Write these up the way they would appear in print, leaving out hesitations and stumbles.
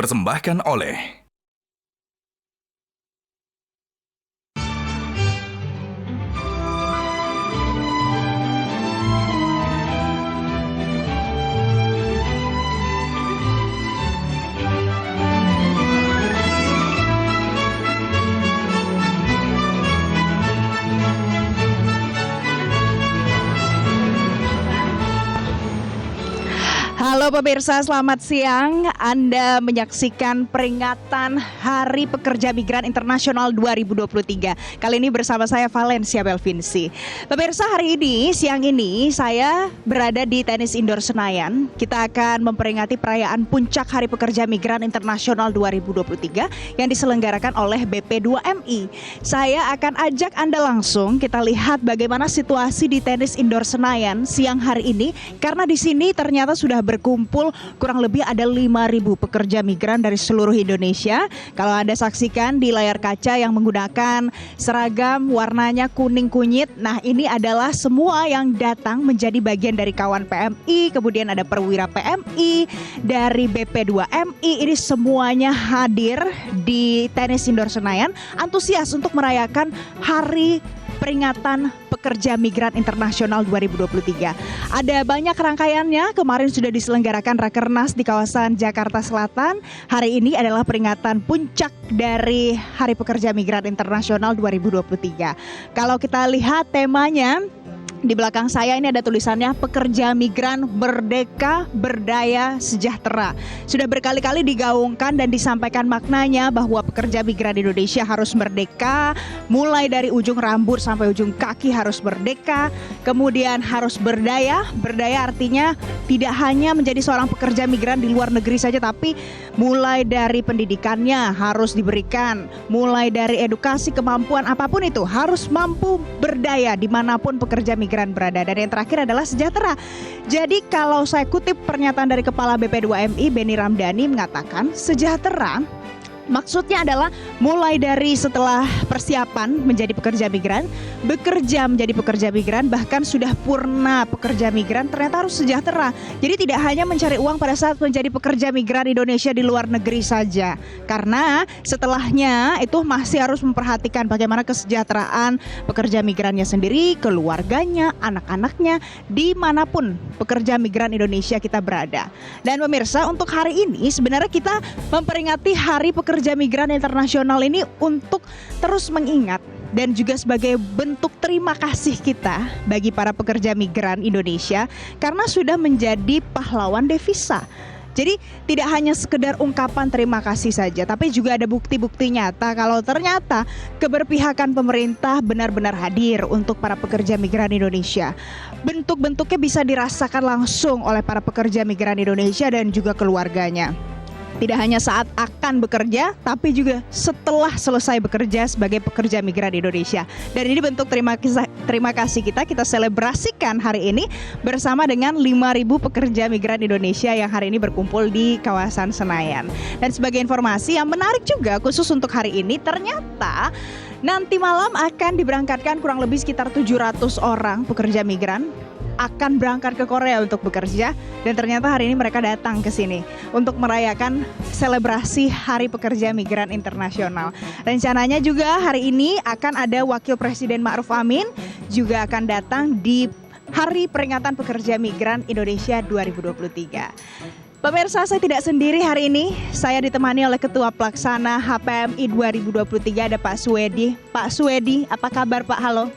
dipersembahkan oleh Halo pemirsa, selamat siang. Anda menyaksikan peringatan Hari Pekerja Migran Internasional 2023. Kali ini bersama saya Valencia Belvinci. Pemirsa, hari ini, siang ini saya berada di Tenis Indoor Senayan. Kita akan memperingati perayaan Puncak Hari Pekerja Migran Internasional 2023 yang diselenggarakan oleh BP2MI. Saya akan ajak Anda langsung kita lihat bagaimana situasi di Tenis Indoor Senayan siang hari ini, karena di sini ternyata sudah berkumpul kurang lebih ada 5.000 pekerja migran dari seluruh Indonesia. Kalau Anda saksikan di layar kaca yang menggunakan seragam warnanya kuning kunyit, nah ini adalah semua yang datang menjadi bagian dari kawan PMI, kemudian ada perwira PMI, dari BP2MI, ini semuanya hadir di Tenis Indoor Senayan, antusias untuk merayakan Hari Peringatan Pekerja Migran Internasional 2023. Ada banyak rangkaiannya. Kemarin sudah diselenggarakan Rakernas di kawasan Jakarta Selatan. Hari ini adalah peringatan puncak dari Hari Pekerja Migran Internasional 2023. Kalau kita lihat temanya, di belakang saya ini ada tulisannya Pekerja Migran Merdeka, Berdaya, Sejahtera. Sudah berkali-kali digaungkan dan disampaikan maknanya bahwa pekerja migran Indonesia harus merdeka, mulai dari ujung rambut sampai ujung kaki harus merdeka, kemudian harus berdaya. Berdaya artinya tidak hanya menjadi seorang pekerja migran di luar negeri saja, tapi mulai dari pendidikannya harus diberikan, mulai dari edukasi, kemampuan apapun itu harus mampu berdaya dimanapun pekerja migran berada. Dan yang terakhir adalah sejahtera. Jadi kalau saya kutip pernyataan dari Kepala BP2MI Benny Ramdhani mengatakan sejahtera maksudnya adalah mulai dari setelah persiapan menjadi pekerja migran, bekerja menjadi pekerja migran, bahkan sudah purna pekerja migran, ternyata harus sejahtera. Jadi tidak hanya mencari uang pada saat menjadi pekerja migran Indonesia di luar negeri saja, karena setelahnya itu masih harus memperhatikan bagaimana kesejahteraan pekerja migrannya sendiri, keluarganya, anak-anaknya, dimanapun pekerja migran Indonesia kita berada. Dan pemirsa, untuk hari ini sebenarnya kita memperingati Hari Pekerja Migran Internasional ini untuk terus mengingat dan juga sebagai bentuk terima kasih kita bagi para pekerja migran Indonesia karena sudah menjadi pahlawan devisa. Jadi tidak hanya sekedar ungkapan terima kasih saja, tapi juga ada bukti-bukti nyata kalau ternyata keberpihakan pemerintah benar-benar hadir untuk para pekerja migran Indonesia. Bentuk-bentuknya bisa dirasakan langsung oleh para pekerja migran Indonesia dan juga keluarganya. Tidak hanya saat akan bekerja, tapi juga setelah selesai bekerja sebagai pekerja migran Indonesia. Dan ini bentuk terima kasih kita selebrasikan hari ini bersama dengan 5.000 pekerja migran Indonesia yang hari ini berkumpul di kawasan Senayan. Dan sebagai informasi yang menarik juga khusus untuk hari ini, ternyata nanti malam akan diberangkatkan kurang lebih sekitar 700 orang pekerja migran akan berangkat ke Korea untuk bekerja, dan ternyata hari ini mereka datang ke sini untuk merayakan selebrasi Hari Pekerja Migran Internasional. Rencananya juga hari ini akan ada Wakil Presiden Ma'ruf Amin juga akan datang di Hari Peringatan Pekerja Migran Indonesia 2023. Pemirsa, saya tidak sendiri hari ini. Saya ditemani oleh Ketua Pelaksana HPMI 2023, ada Pak Suedi. Pak Suedi, apa kabar Pak? Halo.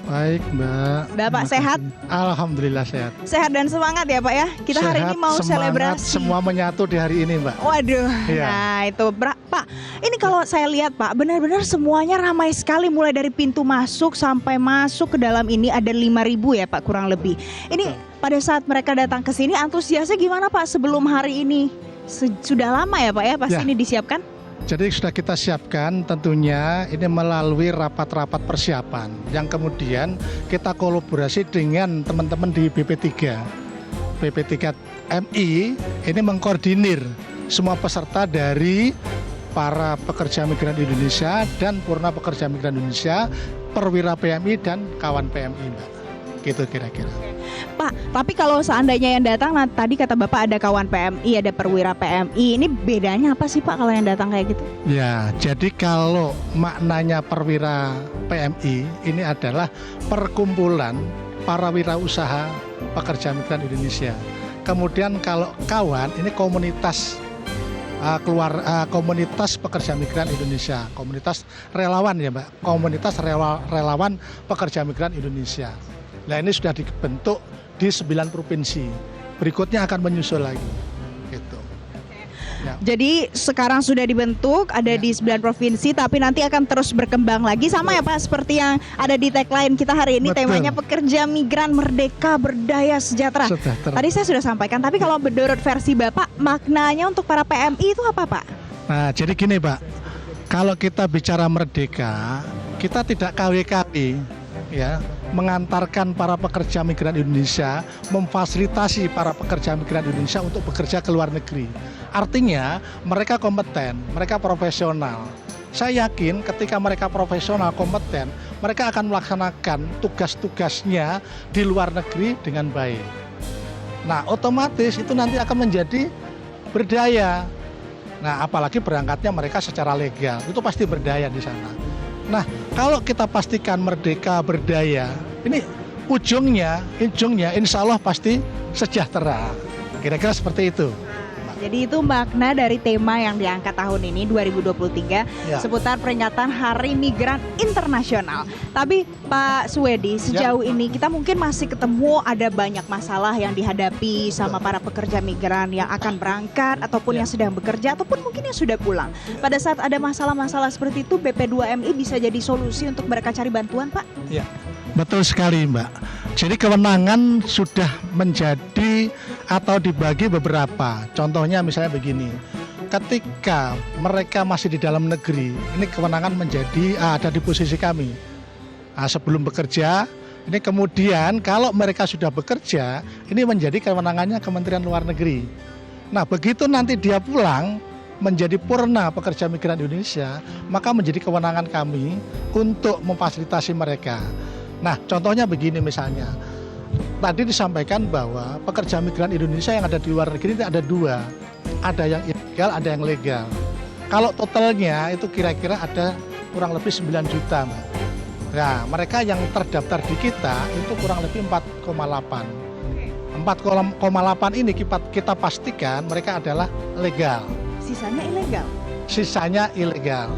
Baik Mbak. Bapak sehat? Alhamdulillah sehat. Sehat dan semangat ya Pak ya. Kita sehat, hari ini mau semangat, selebrasi. semua menyatu di hari ini Mbak. Waduh, iya. Nah itu Pak, ini kalau saya lihat Pak, benar-benar semuanya ramai sekali, mulai dari pintu masuk sampai masuk ke dalam ini ada 5.000 ya Pak kurang lebih. Ini pada saat mereka datang ke sini antusiasnya gimana Pak sebelum hari ini? Sudah lama ya Pak ya pasti ini disiapkan? Jadi sudah kita siapkan tentunya ini melalui rapat-rapat persiapan yang kemudian kita kolaborasi dengan teman-teman di BP3. BP3 MI ini mengkoordinir semua peserta dari para pekerja migran Indonesia dan purna pekerja migran Indonesia, perwira PMI dan kawan PMI Mbak. gitu kira-kira. Pak, tapi kalau seandainya yang datang, nah, tadi kata Bapak ada kawan PMI, ada perwira PMI, ini bedanya apa sih Pak kalau yang datang kayak gitu? Ya, jadi kalau maknanya perwira PMI ini adalah perkumpulan para wirausaha pekerja migran Indonesia. Kemudian kalau kawan ini komunitas komunitas pekerja migran Indonesia, komunitas relawan ya Mbak, komunitas relawan pekerja migran Indonesia. Nah ini sudah dibentuk di 9 provinsi. Berikutnya akan menyusul lagi. Gitu. Ya. Jadi sekarang sudah dibentuk, ada di 9 provinsi, tapi nanti akan terus berkembang lagi. Sama ya Pak, seperti yang ada di tagline kita hari ini, Betul. temanya pekerja migran merdeka berdaya sejahtera. Tadi saya sudah sampaikan, tapi kalau menurut versi Bapak, maknanya untuk para PMI itu apa Pak? Nah jadi gini Pak, kalau kita bicara merdeka, kita tidak KW-KW ya, mengantarkan para pekerja migran Indonesia, memfasilitasi para pekerja migran Indonesia untuk bekerja ke luar negeri. Artinya mereka kompeten, mereka profesional. Saya yakin ketika mereka profesional, kompeten, mereka akan melaksanakan tugas-tugasnya di luar negeri dengan baik. Nah, otomatis itu nanti akan menjadi berdaya. Nah, apalagi berangkatnya mereka secara legal, itu pasti berdaya di sana. Nah, kalau kita pastikan merdeka berdaya, ini ujungnya insya Allah pasti sejahtera. Kira-kira seperti itu. Jadi itu makna dari tema yang diangkat tahun ini 2023 Ya. seputar peringatan Hari Migran Internasional. Tapi Pak Suwedi, sejauh ini kita mungkin masih ketemu ada banyak masalah yang dihadapi sama para pekerja migran yang akan berangkat ataupun yang sedang bekerja ataupun mungkin yang sudah pulang. Pada saat ada masalah-masalah seperti itu, BP2MI bisa jadi solusi untuk mereka cari bantuan, Pak? Ya, betul sekali Mbak. Jadi kewenangan sudah menjadi atau dibagi beberapa. Contohnya misalnya begini, ketika mereka masih di dalam negeri, ini kewenangan menjadi ada di posisi kami. Sebelum bekerja, ini kemudian kalau mereka sudah bekerja, ini menjadi kewenangannya Kementerian Luar Negeri. Nah begitu nanti dia pulang menjadi purna pekerja migran Indonesia, maka menjadi kewenangan kami untuk memfasilitasi mereka. Nah, contohnya begini misalnya, tadi disampaikan bahwa pekerja migran Indonesia yang ada di luar negeri itu ada 2, ada yang ilegal, ada yang legal. Kalau totalnya itu kira-kira ada kurang lebih 9 juta, Mbak. Nah, mereka yang terdaftar di kita itu kurang lebih 4,8. 4,8 ini kita pastikan mereka adalah legal. Sisanya ilegal? Sisanya ilegal.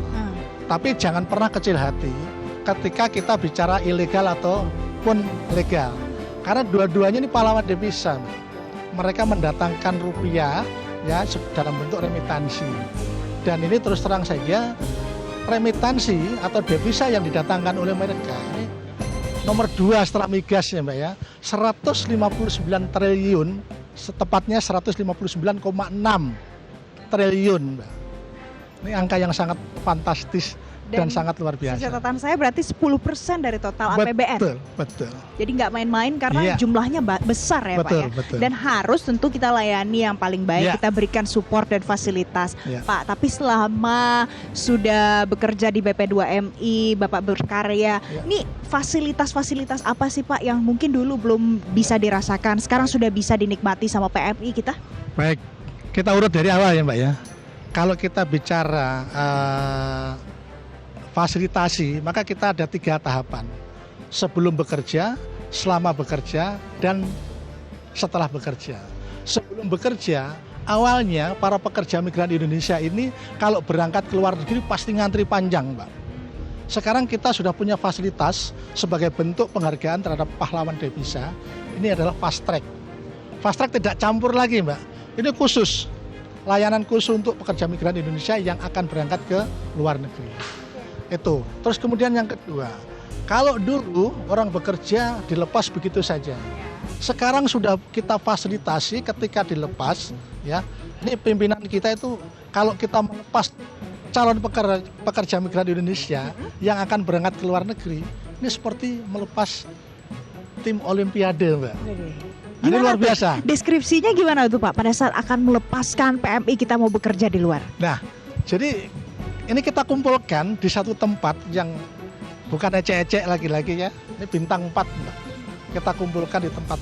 Tapi jangan pernah kecil hati ketika kita bicara ilegal ataupun legal, karena dua-duanya ini pahlawan devisa. Mereka mendatangkan rupiah ya dalam bentuk remitansi, dan ini terus terang saja remitansi atau devisa yang didatangkan oleh mereka ini nomor 2 setelah migas ya Mbak ya, 159 triliun, tepatnya 159,6 triliun Mbak. Ini angka yang sangat fantastis dan sangat luar biasa. Catatan saya berarti 10% dari total APBN. Betul. Jadi nggak main-main karena jumlahnya besar ya Pak ya. Betul. Dan harus tentu kita layani yang paling baik, kita berikan support dan fasilitas. Pak, tapi selama sudah bekerja di BP2MI, Bapak berkarya, ini fasilitas-fasilitas apa sih Pak yang mungkin dulu belum bisa dirasakan, sekarang sudah bisa dinikmati sama PMI kita? Baik, kita urut dari awal ya Mbak ya. Kalau kita bicara fasilitasi, maka kita ada 3 tahapan. Sebelum bekerja, selama bekerja, dan setelah bekerja. Sebelum bekerja, awalnya para pekerja migran Indonesia ini kalau berangkat ke luar negeri pasti ngantri panjang, Mbak. Sekarang kita sudah punya fasilitas sebagai bentuk penghargaan terhadap pahlawan devisa. Ini adalah fast track. Fast track tidak campur lagi, Mbak. Ini khusus, layanan khusus untuk pekerja migran Indonesia yang akan berangkat ke luar negeri. Itu. Terus kemudian yang kedua, kalau dulu orang bekerja dilepas begitu saja. Sekarang sudah kita fasilitasi ketika dilepas, ya. Ini pimpinan kita itu kalau kita melepas calon pekerja migran Indonesia yang akan berangkat ke luar negeri, ini seperti melepas tim Olimpiade, Mbak. Ini luar biasa. Deskripsinya gimana tuh Pak pada saat akan melepaskan PMI kita mau bekerja di luar? Nah, jadi ini kita kumpulkan di satu tempat yang bukan ecek-ecek lagi-lagi ya. Ini bintang 4, Mbak. kita kumpulkan di tempat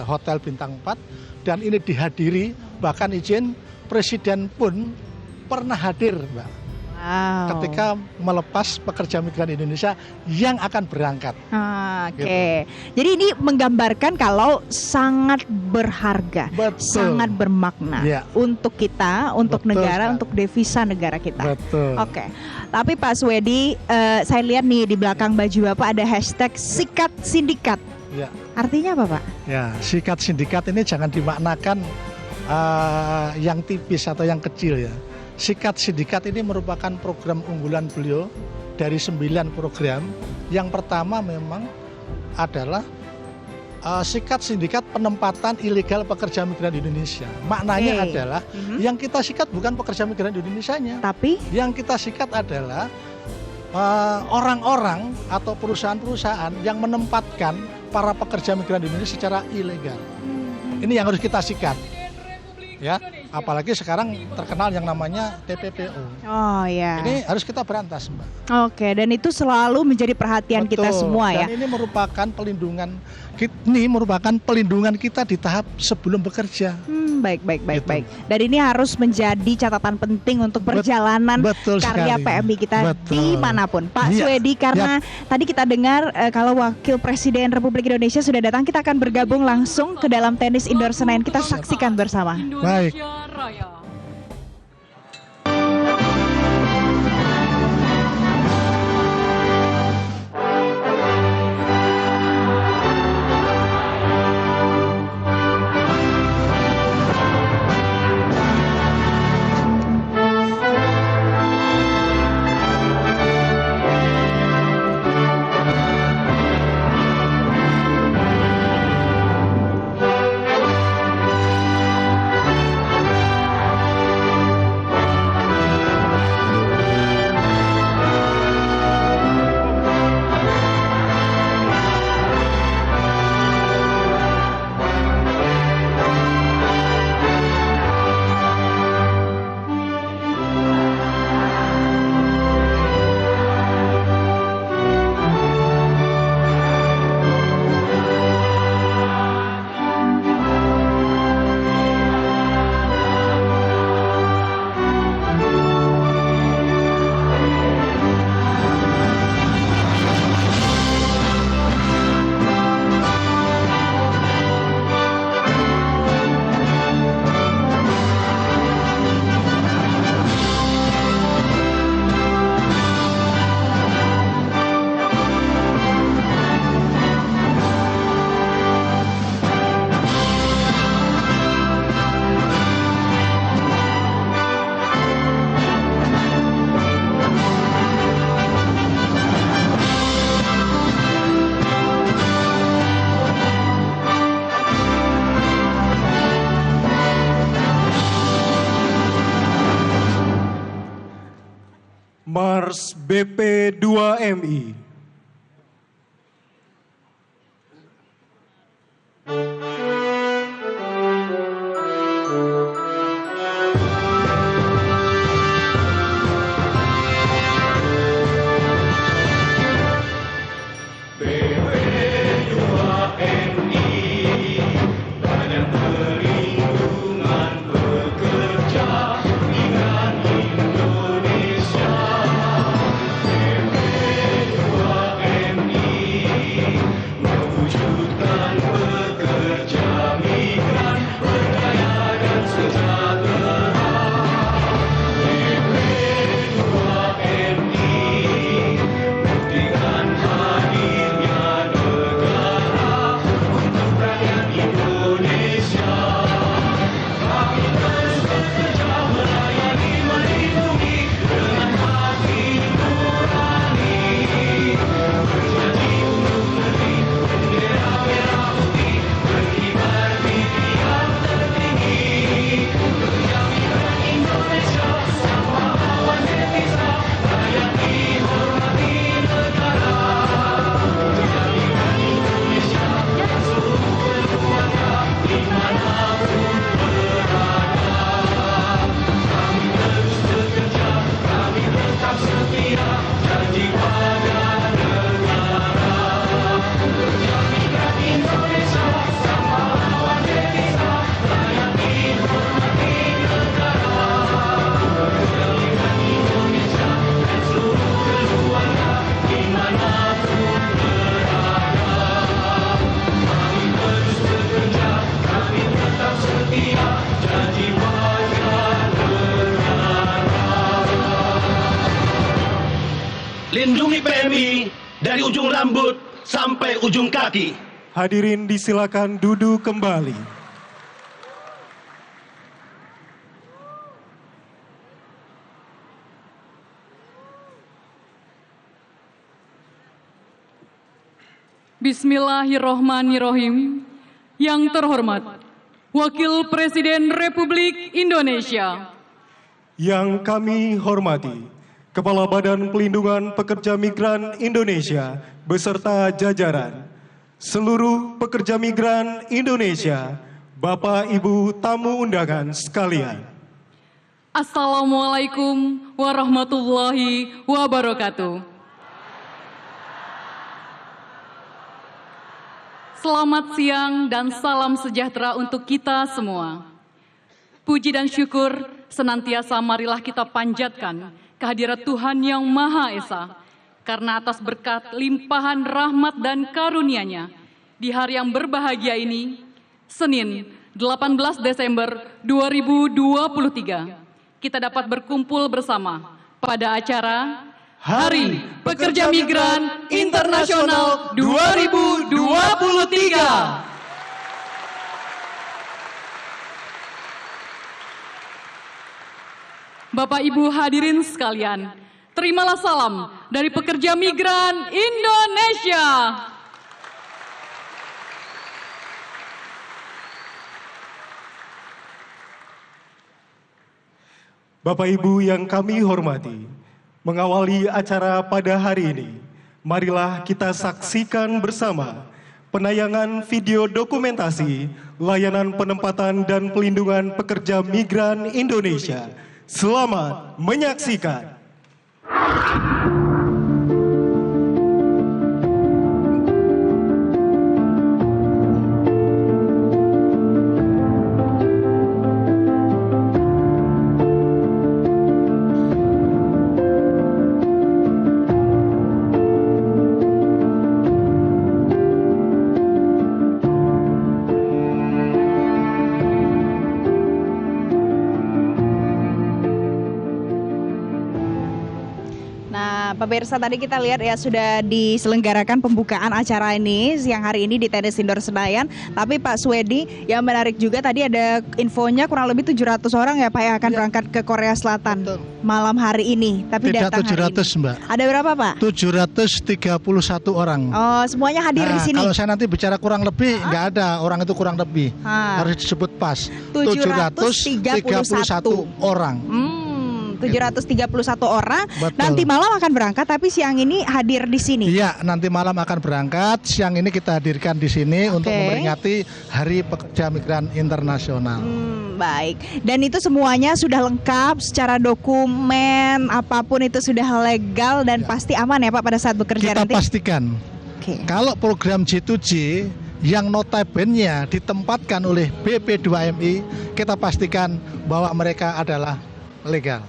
hotel bintang 4 dan ini dihadiri, bahkan izin Presiden pun pernah hadir, Mbak. Wow. Ketika melepas pekerja migran Indonesia yang akan berangkat. Oke. Jadi ini menggambarkan kalau sangat berharga, Betul. sangat bermakna Ya. untuk kita, untuk Betul negara, sekali. untuk devisa negara kita. Betul. Oke. Tapi Pak Swedi, saya lihat nih di belakang baju Bapak ada hashtag sikat sindikat. Ya. Artinya apa, Pak? Ya, sikat sindikat ini jangan dimaknakan yang tipis atau yang kecil ya. Sikat sindikat ini merupakan program unggulan beliau dari 9 program. Yang pertama memang adalah sikat sindikat penempatan ilegal pekerja migran di Indonesia. Maknanya Oke. adalah yang kita sikat bukan pekerja migran di Indonesianya. Tapi Yang kita sikat adalah orang-orang atau perusahaan-perusahaan yang menempatkan para pekerja migran di Indonesia secara ilegal. Ini yang harus kita sikat. Ya, apalagi sekarang terkenal yang namanya TPPO. oh ya. Ini harus kita berantas, Mbak. Oke, dan itu selalu menjadi perhatian kita Betul. semua ya. Dan ini merupakan pelindungan kita di tahap sebelum bekerja. Baik. Gitu. Dan ini harus menjadi catatan penting untuk perjalanan Betul karya sekali. PMI kita Betul. dimanapun. Pak Iya. Swedi, karena tadi kita dengar kalau Wakil Presiden Republik Indonesia sudah datang, kita akan bergabung langsung ke dalam tenis indoor Senayan. Kita saksikan bersama. Baik. Raya. Mars BP2MI. dari ujung rambut sampai ujung kaki. Hadirin disilakan duduk kembali. Bismillahirrohmanirrohim. Yang terhormat, Wakil Presiden Republik Indonesia. Yang kami hormati, Kepala Badan Pelindungan Pekerja Migran Indonesia beserta jajaran, seluruh pekerja migran Indonesia, Bapak Ibu tamu undangan sekalian. Assalamualaikum warahmatullahi wabarakatuh. Selamat siang dan salam sejahtera untuk kita semua. Puji dan syukur senantiasa marilah kita panjatkan kehadirat Tuhan Yang Maha Esa, karena atas berkat limpahan rahmat dan karunia-Nya, di hari yang berbahagia ini, Senin 18 Desember 2023, kita dapat berkumpul bersama pada acara Hari Pekerja Migran Internasional 2023. Bapak Ibu hadirin sekalian, terimalah salam dari pekerja migran Indonesia. Bapak Ibu yang kami hormati, mengawali acara pada hari ini, marilah kita saksikan bersama penayangan video dokumentasi layanan penempatan dan pelindungan pekerja migran Indonesia. Selamat menyaksikan. Pemirsa, tadi kita lihat ya sudah diselenggarakan pembukaan acara ini siang hari ini di Tenis Indoor Senayan. Tapi Pak Swedi, yang menarik juga tadi ada infonya kurang lebih 700 orang ya Pak yang akan berangkat ke Korea Selatan. Betul. Malam hari ini. Tapi tidak datang 700 hari ini. Mbak. Ada berapa Pak? 731 orang. Oh, semuanya hadir di sini. Kalau saya nanti bicara kurang lebih, nggak ada orang itu kurang lebih. Harus disebut pas. 731 orang. 731 orang. Betul. Nanti malam akan berangkat, tapi siang ini hadir di sini. Iya, nanti malam akan berangkat. Siang ini kita hadirkan di sini untuk memperingati Hari Pekerja Migran Internasional. Baik. Dan itu semuanya sudah lengkap secara dokumen, apapun itu sudah legal dan pasti aman ya Pak pada saat bekerja kita nanti. Kita pastikan. Kalau program J2J yang notabene ditempatkan oleh BP2MI, kita pastikan bahwa mereka adalah legal.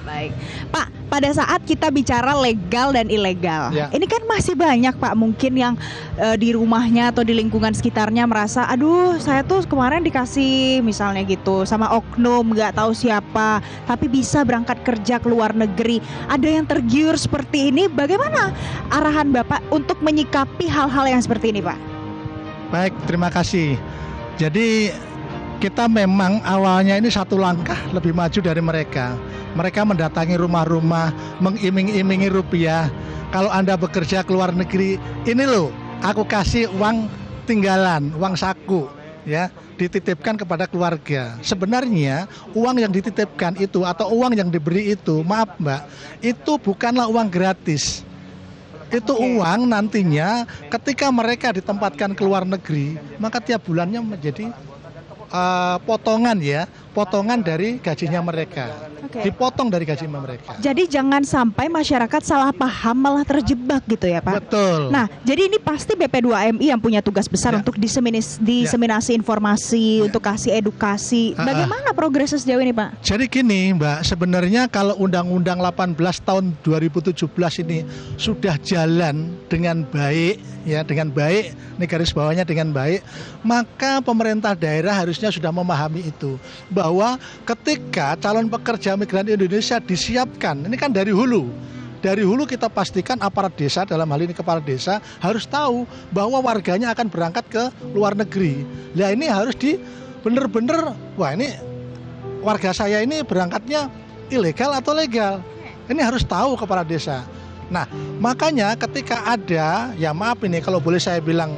Baik, Pak, pada saat kita bicara legal dan ilegal, ini kan masih banyak Pak mungkin yang di rumahnya atau di lingkungan sekitarnya merasa, aduh saya tuh kemarin dikasih misalnya gitu sama oknum nggak tahu siapa, tapi bisa berangkat kerja ke luar negeri. Ada yang tergiur seperti ini, bagaimana arahan Bapak untuk menyikapi hal-hal yang seperti ini Pak? Baik, terima kasih. Jadi kita memang awalnya ini satu langkah lebih maju dari mereka. Mereka mendatangi rumah-rumah, mengiming-imingi rupiah. Kalau Anda bekerja ke luar negeri, ini loh, aku kasih uang tinggalan, uang saku, ya, dititipkan kepada keluarga. Sebenarnya uang yang dititipkan itu atau uang yang diberi itu, maaf Mbak, itu bukanlah uang gratis. Itu uang nantinya ketika mereka ditempatkan ke luar negeri, maka tiap bulannya menjadi potongan dari gajinya mereka, dipotong dari gaji mereka. Jadi jangan sampai masyarakat salah paham malah terjebak gitu ya Pak. Betul. Nah, jadi ini pasti BP2MI yang punya tugas besar untuk diseminasi informasi, untuk kasih edukasi. Bagaimana progresnya sejauh ini Pak? Jadi gini Mbak, sebenarnya kalau Undang-Undang 18 tahun 2017 ini sudah jalan dengan baik, ya dengan baik, ini garis bawahnya dengan baik, maka pemerintah daerah harusnya sudah memahami itu, bahwa ketika calon pekerja migran Indonesia disiapkan, ini kan dari hulu, dari hulu kita pastikan aparat desa, dalam hal ini kepala desa, harus tahu bahwa warganya akan berangkat ke luar negeri. Nah ini harus bener-bener, wah ini warga saya ini berangkatnya ilegal atau legal. Ini harus tahu kepala desa. Nah makanya ketika ada, ya maaf ini kalau boleh saya bilang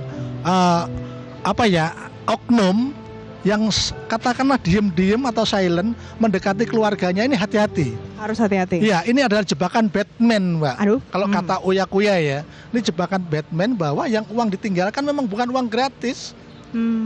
oknum yang katakanlah diem-diem atau silent mendekati keluarganya, ini hati-hati. Harus hati-hati. Iya, ini adalah jebakan Batman, Mbak. Aduh. Kalau kata Uya Kuya ya, ini jebakan Batman bahwa yang uang ditinggalkan memang bukan uang gratis.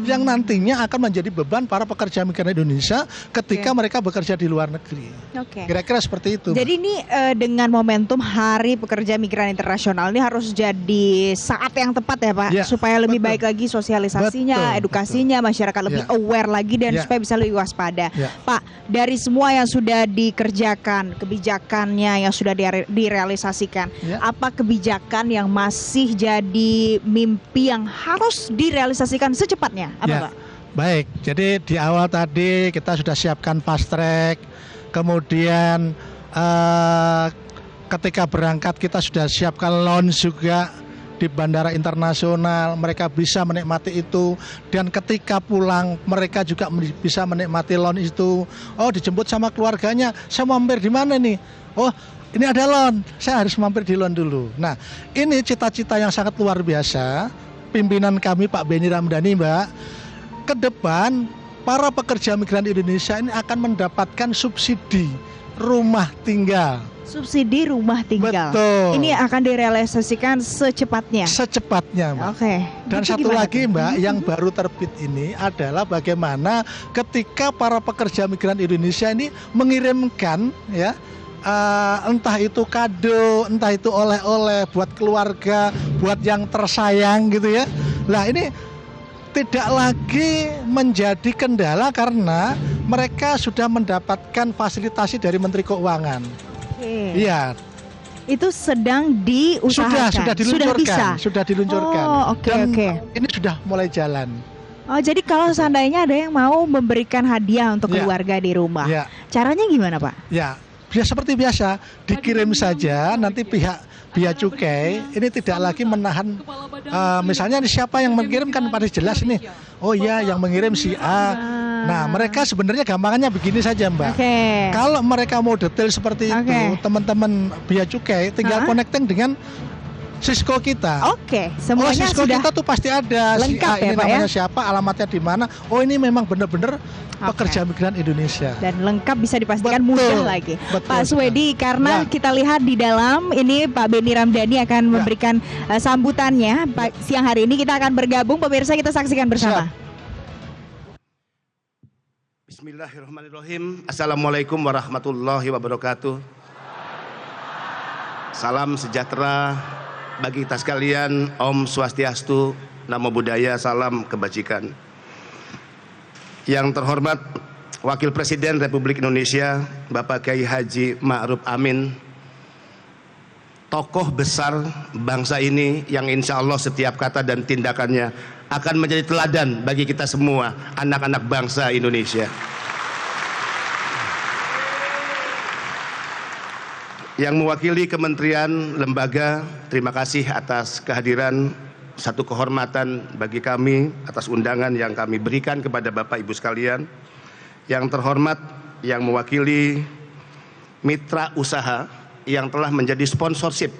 Yang nantinya akan menjadi beban para pekerja migran Indonesia ketika mereka bekerja di luar negeri. Oke. Kira-kira seperti itu. Jadi ini dengan momentum Hari Pekerja Migran Internasional ini harus jadi saat yang tepat ya Pak, Ya, supaya lebih betul. baik lagi sosialisasinya, Betul, edukasinya, masyarakat lebih Ya. aware lagi dan Ya. supaya bisa lebih waspada. Ya. Pak, dari semua yang sudah dikerjakan, kebijakannya yang sudah direalisasikan, Ya. apa kebijakan yang masih jadi mimpi yang harus direalisasikan secepatnya? Apa Ya, Pak? baik. Jadi di awal tadi kita sudah siapkan fast track, kemudian ketika berangkat kita sudah siapkan lounge juga di bandara internasional, mereka bisa menikmati itu, dan ketika pulang mereka juga bisa menikmati lounge itu. Oh, dijemput sama keluarganya, saya mampir di mana nih? Oh, ini ada lounge, saya harus mampir di lounge dulu. Nah, ini cita-cita yang sangat luar biasa pimpinan kami Pak Benny Ramdhani, Mbak. Ke depan para pekerja migran Indonesia ini akan mendapatkan subsidi rumah tinggal. Subsidi rumah tinggal. Betul. Ini akan direalisasikan secepatnya. Secepatnya, Mbak. Oke. Dan Itu satu gimana lagi, tuh? Mbak, yang baru terbit ini adalah bagaimana ketika para pekerja migran Indonesia ini mengirimkan ya entah itu kado, entah itu oleh-oleh buat keluarga, buat yang tersayang gitu ya. Nah ini tidak lagi menjadi kendala karena mereka sudah mendapatkan fasilitasi dari Menteri Keuangan. Oke. Iya, Itu sedang diusahakan. sudah diluncurkan, Sudah bisa. diluncurkan. Oh, oke, Dan oke. ini sudah mulai jalan. Oh, jadi kalau seandainya ada yang mau memberikan hadiah untuk Ya. keluarga di rumah, Ya. caranya gimana Pak? Ya, seperti biasa, dikirim saja, nanti pihak Bea Cukai ini tidak lagi menahan, misalnya siapa yang mengirim kan pada jelas ini, oh iya yang mengirim si A. Nah mereka sebenarnya gampangannya begini saja Mbak. Oke. Kalau mereka mau detail seperti itu, Oke. teman-teman Bea Cukai tinggal connecting dengan Sisko kita. Oke, Oh, semuanya Sisko sudah kita tuh pasti ada lengkap si A ya, ini Pak, ya? namanya siapa, alamatnya di mana. Oh ini memang benar-benar Oke. pekerja migran Indonesia. dan lengkap bisa dipastikan Betul, mudah lagi. betul Pak Swedi, karena Ya. kita lihat di dalam ini Pak Benny Ramdhani akan memberikan sambutannya siang hari ini. Kita akan bergabung, pemirsa, kita saksikan bersama. Bismillahirrahmanirrahim. Assalamualaikum warahmatullahi wabarakatuh. Salam sejahtera bagi kita sekalian. Om Swastiastu, Namo Buddhaya, salam kebajikan. Yang terhormat Wakil Presiden Republik Indonesia Bapak Kiai Haji Ma'ruf Amin, tokoh besar bangsa ini yang insya Allah setiap kata dan tindakannya akan menjadi teladan bagi kita semua anak-anak bangsa Indonesia. Yang mewakili kementerian, lembaga, terima kasih atas kehadiran, satu kehormatan bagi kami atas undangan yang kami berikan kepada Bapak Ibu sekalian. Yang terhormat yang mewakili mitra usaha yang telah menjadi sponsorship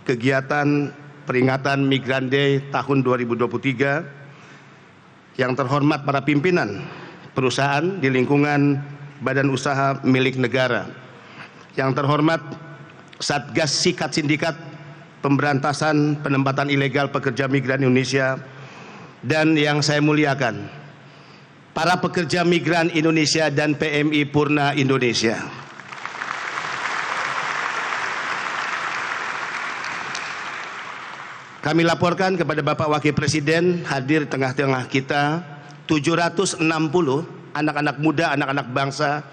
kegiatan peringatan Migran Day tahun 2023. Yang terhormat para pimpinan perusahaan di lingkungan badan usaha milik negara. Yang terhormat Satgas Sikat Sindikat Pemberantasan Penempatan Ilegal Pekerja Migran Indonesia, dan yang saya muliakan para pekerja migran Indonesia dan PMI Purna Indonesia. Kami laporkan kepada Bapak Wakil Presiden hadir di tengah-tengah kita 760 anak-anak muda, anak-anak bangsa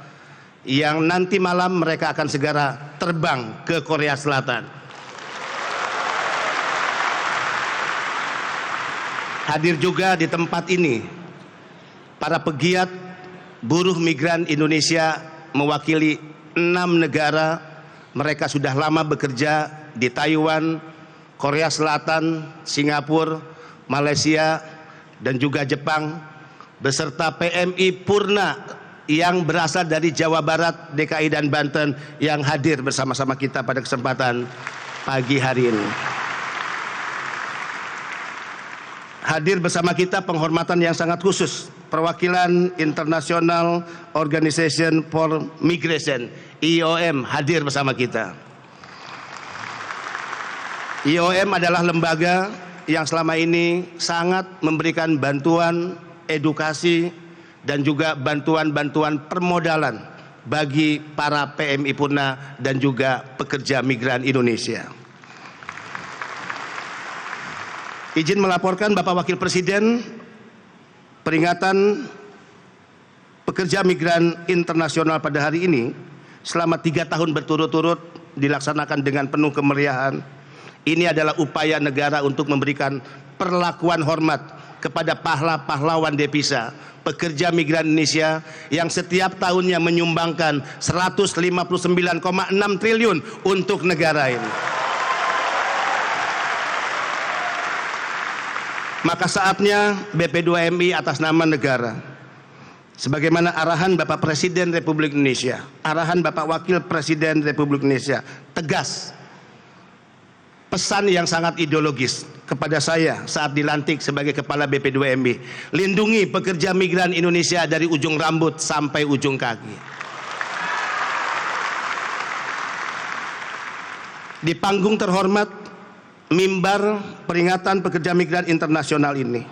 yang nanti malam mereka akan segera terbang ke Korea Selatan. Hadir juga di tempat ini para pegiat buruh migran Indonesia mewakili 6 negara Mereka sudah lama bekerja di Taiwan, Korea Selatan, Singapura, Malaysia, dan juga Jepang, beserta PMI Purna yang berasal dari Jawa Barat, DKI, dan Banten yang hadir bersama-sama kita pada kesempatan pagi hari ini. Hadir bersama kita penghormatan yang sangat khusus, perwakilan International Organization for Migration, IOM, hadir bersama kita. IOM adalah lembaga yang selama ini sangat memberikan bantuan, edukasi, dan juga bantuan-bantuan permodalan bagi para PMI Purna dan juga pekerja migran Indonesia. Izin melaporkan Bapak Wakil Presiden, peringatan pekerja migran internasional pada hari ini selama 3 tahun berturut-turut dilaksanakan dengan penuh kemeriahan. Ini adalah upaya negara untuk memberikan perlakuan hormat kepada pahlawan devisa pekerja migran Indonesia yang setiap tahunnya menyumbangkan 159,6 triliun untuk negara ini. Maka saatnya BP2MI atas nama negara, sebagaimana arahan Bapak Presiden Republik Indonesia, arahan Bapak Wakil Presiden Republik Indonesia, tegas, pesan yang sangat ideologis kepada saya saat dilantik sebagai Kepala BP2MI, lindungi pekerja migran Indonesia dari ujung rambut sampai ujung kaki. Di panggung terhormat, mimbar peringatan pekerja migran internasional ini,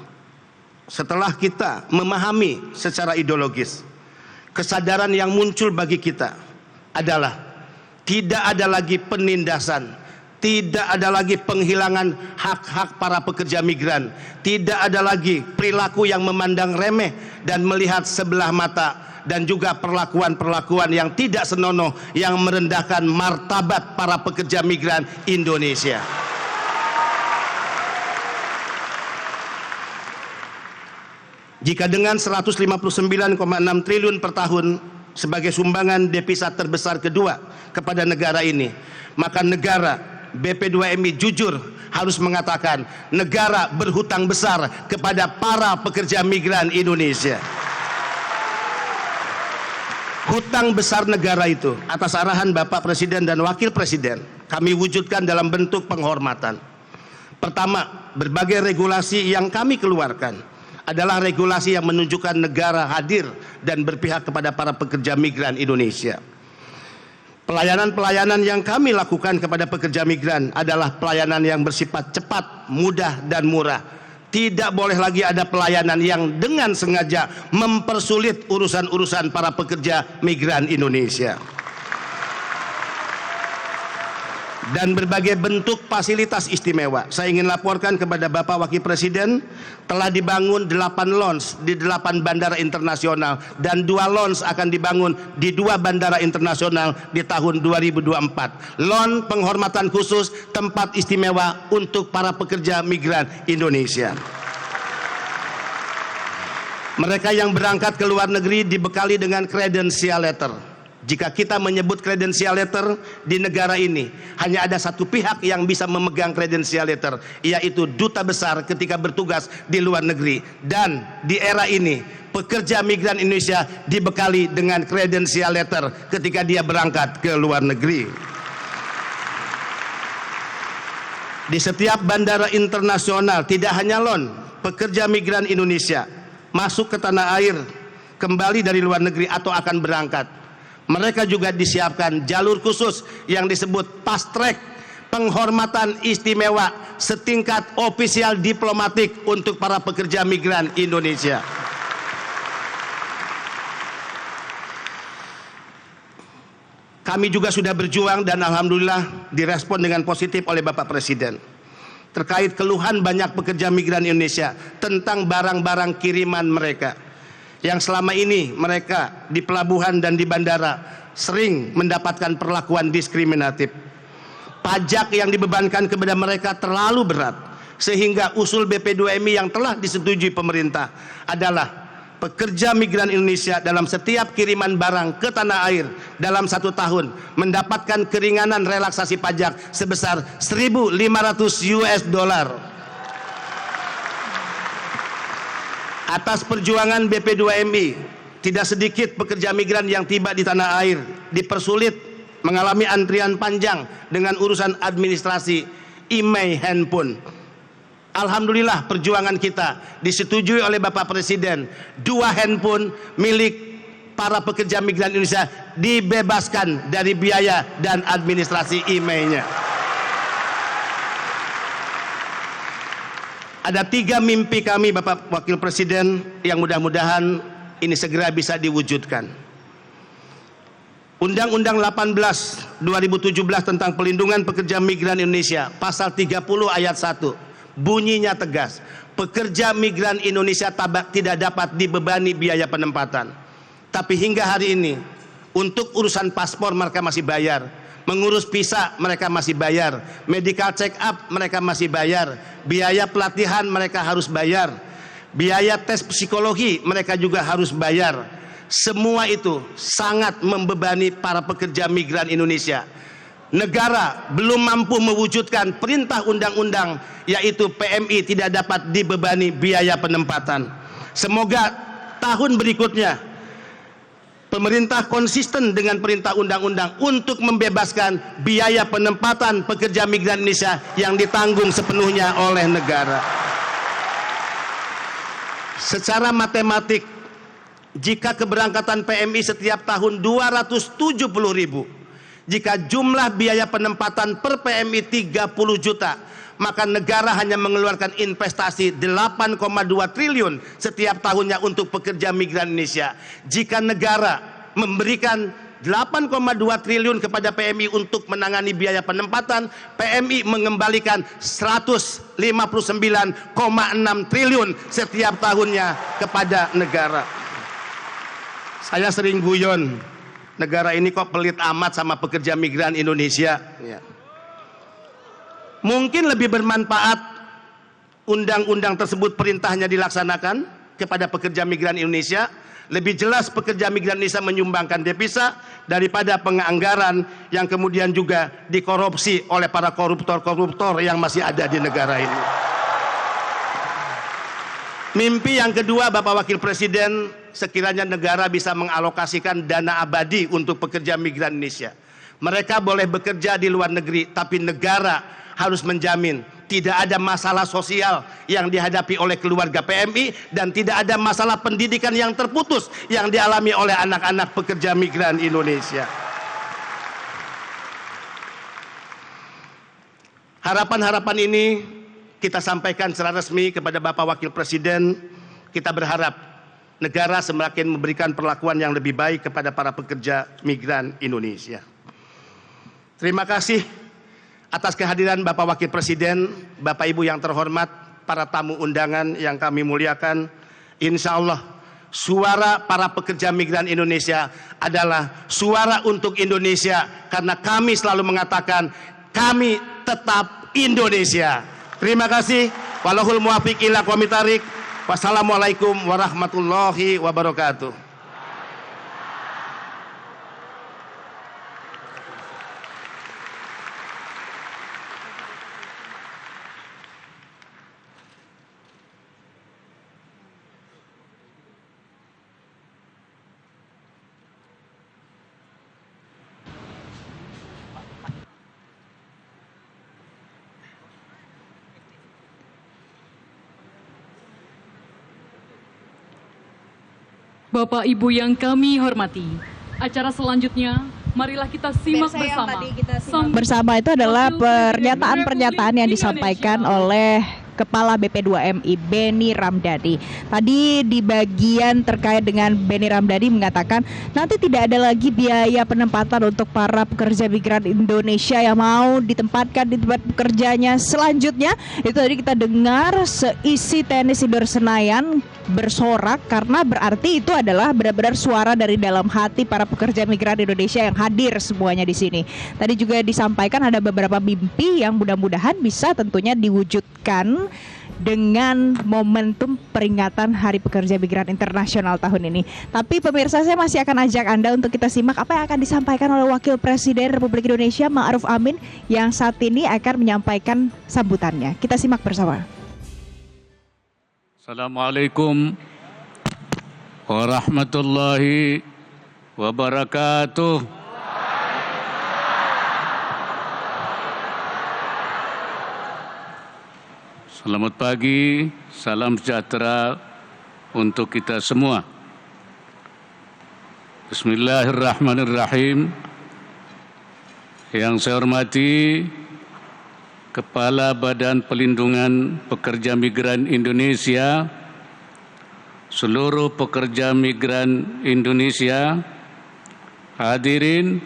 setelah kita memahami secara ideologis, kesadaran yang muncul bagi kita adalah tidak ada lagi penindasan, tidak ada lagi penghilangan hak-hak para pekerja migran, tidak ada lagi perilaku yang memandang remeh dan melihat sebelah mata, dan juga perlakuan-perlakuan yang tidak senonoh yang merendahkan martabat para pekerja migran Indonesia. Jika dengan 159,6 triliun per tahun sebagai sumbangan devisa terbesar kedua kepada negara ini, maka negara BP2MI jujur harus mengatakan negara berhutang besar kepada para pekerja migran Indonesia. Hutang besar negara itu atas arahan Bapak Presiden dan Wakil Presiden kami wujudkan dalam bentuk penghormatan. Pertama, berbagai regulasi yang kami keluarkan adalah regulasi yang menunjukkan negara hadir dan berpihak kepada para pekerja migran Indonesia. Pelayanan-pelayanan yang kami lakukan kepada pekerja migran adalah pelayanan yang bersifat cepat, mudah, dan murah. Tidak boleh lagi ada pelayanan yang dengan sengaja mempersulit urusan-urusan para pekerja migran Indonesia. Dan berbagai bentuk fasilitas istimewa, saya ingin laporkan kepada Bapak Wakil Presiden, telah dibangun 8 launch di 8 bandara internasional, dan 2 launch akan dibangun di 2 bandara internasional di tahun 2024. Launch penghormatan khusus tempat istimewa untuk para pekerja migran Indonesia. Mereka yang berangkat ke luar negeri dibekali dengan credential letter. Jika kita menyebut credential letter di negara ini, hanya ada satu pihak yang bisa memegang credential letter, yaitu duta besar ketika bertugas di luar negeri. Dan di era ini, pekerja migran Indonesia dibekali dengan credential letter ketika dia berangkat ke luar negeri. Di setiap bandara internasional, tidak hanya LON, pekerja migran Indonesia masuk ke tanah air, kembali dari luar negeri atau akan berangkat, mereka juga disiapkan jalur khusus yang disebut fast track, penghormatan istimewa setingkat ofisial diplomatik untuk para pekerja migran Indonesia. Kami juga sudah berjuang dan alhamdulillah direspon dengan positif oleh Bapak Presiden terkait keluhan banyak pekerja migran Indonesia tentang barang-barang kiriman mereka, yang selama ini mereka di pelabuhan dan di bandara sering mendapatkan perlakuan diskriminatif. Pajak yang dibebankan kepada mereka terlalu berat, sehingga usul BP2MI yang telah disetujui pemerintah adalah pekerja migran Indonesia dalam setiap kiriman barang ke tanah air dalam 1 tahun mendapatkan keringanan relaksasi pajak sebesar 1.500 US dollar. Atas perjuangan BP2MI, tidak sedikit pekerja migran yang tiba di tanah air dipersulit, mengalami antrian panjang dengan urusan administrasi, email, handphone. Alhamdulillah perjuangan kita disetujui oleh Bapak Presiden. 2 handphone milik para pekerja migran Indonesia dibebaskan dari biaya dan administrasi emailnya. Ada 3 mimpi kami Bapak Wakil Presiden yang mudah-mudahan ini segera bisa diwujudkan. Undang-Undang 18 2017 tentang Pelindungan Pekerja Migran Indonesia, pasal 30 ayat 1. Bunyinya tegas, pekerja migran Indonesia tidak dapat dibebani biaya penempatan. Tapi hingga hari ini, untuk urusan paspor mereka masih bayar, mengurus visa mereka masih bayar, medical check up mereka masih bayar, biaya pelatihan mereka harus bayar, biaya tes psikologi mereka juga harus bayar. Semua itu sangat membebani para pekerja migran Indonesia. Negara belum mampu mewujudkan perintah undang-undang, yaitu PMI tidak dapat dibebani biaya penempatan. Semoga tahun berikutnya pemerintah konsisten dengan perintah undang-undang untuk membebaskan biaya penempatan pekerja migran Indonesia yang ditanggung sepenuhnya oleh negara. Secara matematik, jika keberangkatan PMI setiap tahun 270.000, jika jumlah biaya penempatan per PMI 30 juta, maka negara hanya mengeluarkan investasi 8,2 triliun setiap tahunnya untuk pekerja migran Indonesia. Jika negara memberikan 8,2 triliun kepada PMI untuk menangani biaya penempatan, PMI mengembalikan 159,6 triliun setiap tahunnya kepada negara. Saya sering guyon, negara ini kok pelit amat sama pekerja migran Indonesia. Ya. Mungkin lebih bermanfaat undang-undang tersebut perintahnya dilaksanakan kepada pekerja migran Indonesia. Lebih jelas pekerja migran Indonesia menyumbangkan devisa daripada penganggaran yang kemudian juga dikorupsi oleh para koruptor-koruptor yang masih ada di negara ini. Mimpi yang kedua Bapak Wakil Presiden, sekiranya negara bisa mengalokasikan dana abadi untuk pekerja migran Indonesia. Mereka boleh bekerja di luar negeri, tapi negara harus menjamin tidak ada masalah sosial yang dihadapi oleh keluarga PMI dan tidak ada masalah pendidikan yang terputus yang dialami oleh anak-anak pekerja migran Indonesia. Harapan-harapan ini kita sampaikan secara resmi kepada Bapak Wakil Presiden. Kita berharap negara semakin memberikan perlakuan yang lebih baik kepada para pekerja migran Indonesia. Terima kasih atas kehadiran Bapak Wakil Presiden, Bapak Ibu yang terhormat, para tamu undangan yang kami muliakan. Insya Allah suara para pekerja migran Indonesia adalah suara untuk Indonesia, karena kami selalu mengatakan kami tetap Indonesia. Terima kasih. Wallahul muwaffiq ila aqwamit thoriq. Wassalamualaikum warahmatullahi wabarakatuh. Bapak Ibu yang kami hormati, acara selanjutnya marilah kita simak bersama. Bersama itu adalah pernyataan-pernyataan yang disampaikan oleh Kepala BP2MI Benny Ramdhani. Tadi di bagian terkait dengan Benny Ramdhani mengatakan nanti tidak ada lagi biaya penempatan untuk para pekerja migran Indonesia yang mau ditempatkan di tempat pekerjanya selanjutnya. Itu tadi kita dengar seisi tenis indoor Senayan bersorak, karena berarti itu adalah benar-benar suara dari dalam hati para pekerja migran Indonesia yang hadir semuanya di sini. Tadi juga disampaikan ada beberapa mimpi yang mudah-mudahan bisa tentunya diwujudkan dengan momentum peringatan Hari Pekerja Migran Internasional tahun ini. Tapi pemirsa, saya masih akan ajak Anda untuk kita simak apa yang akan disampaikan oleh Wakil Presiden Republik Indonesia Ma'ruf Amin yang saat ini akan menyampaikan sambutannya. Kita simak bersama. Assalamualaikum warahmatullahi wabarakatuh. Selamat pagi, salam sejahtera untuk kita semua. Bismillahirrahmanirrahim. Yang saya hormati Kepala Badan Pelindungan Pekerja Migran Indonesia, seluruh pekerja migran Indonesia, hadirin